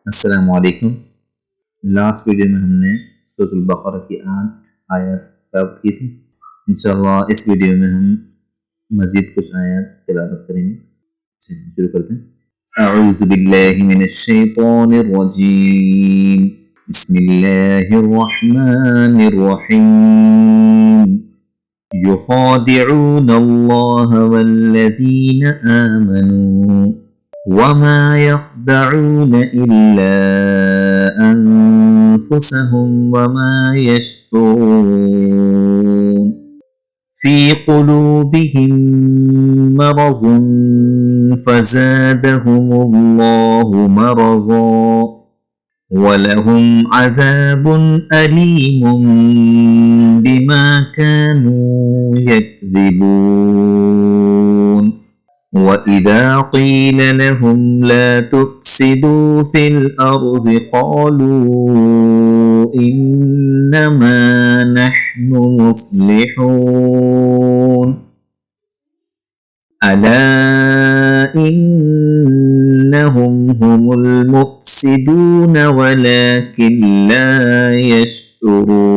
अस्सलाम वालेकुम। Last video में हमने सूरह अल-बक़रा की 8 आयत तिलावत की थी। इंशाअल्लाह इस वीडियो में हम मज़ीद कुछ आयत तिलावत करेंगे। चलिए शुरू करते हैं। अऊज़ु बिल्लाहि मिनश शैतानिर रजीम। बिस्मिल्लाहिर रहमानिर रहीम। युख़ादिऊन अल्लाह वल्लज़ीना आमनू वमा यख़दऊन इल्ला अनफुसहुम वमा यशऊरून फ़ी क़ुलूबिहिम मरज़ुन फ़ज़ादहुमुल्लाहु मरज़ा वलहुम अज़ाबुन अलीमुम बिमा कानू यकज़िबून। وَإِذَا قِيلَ لَهُمْ لَا تُفْسِدُوا فِي الْأَرْضِ قَالُوا إِنَّمَا نَحْنُ مُصْلِحُونَ أَلَا إِنَّهُمْ هُمُ الْمُفْسِدُونَ وَلَكِنْ لَا يَشْعُرُونَ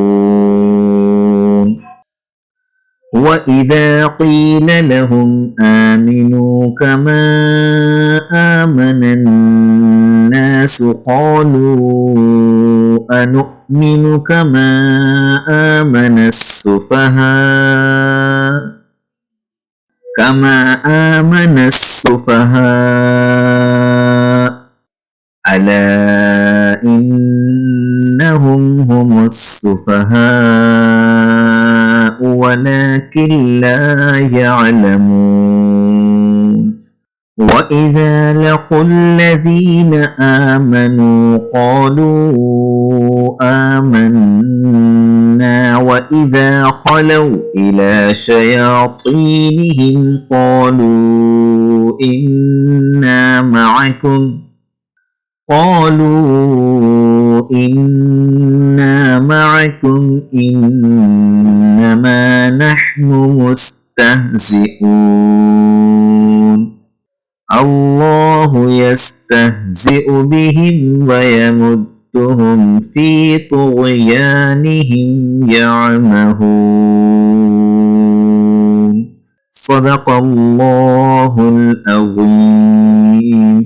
وَإِذَا قِيلَ لَهُمْ آمِنُوا كَمَا آمَنَ النَّاسُ قَالُوا أَنُؤْمِنُ كَمَا آمَنَ السُّفَهَاءُ أَلَا إِنَّهُمْ هُمُ السُّفَهَاءُ ولكن لا يعلمون وإذا لقوا الذين آمنوا قالوا آمنا وإذا خلوا إلى شياطينهم قالوا إنا معكم إنما نحن مستهزئون الله يستهزئ بهم ويمدهم في طغيانهم يعمهون صدق الله العظيم.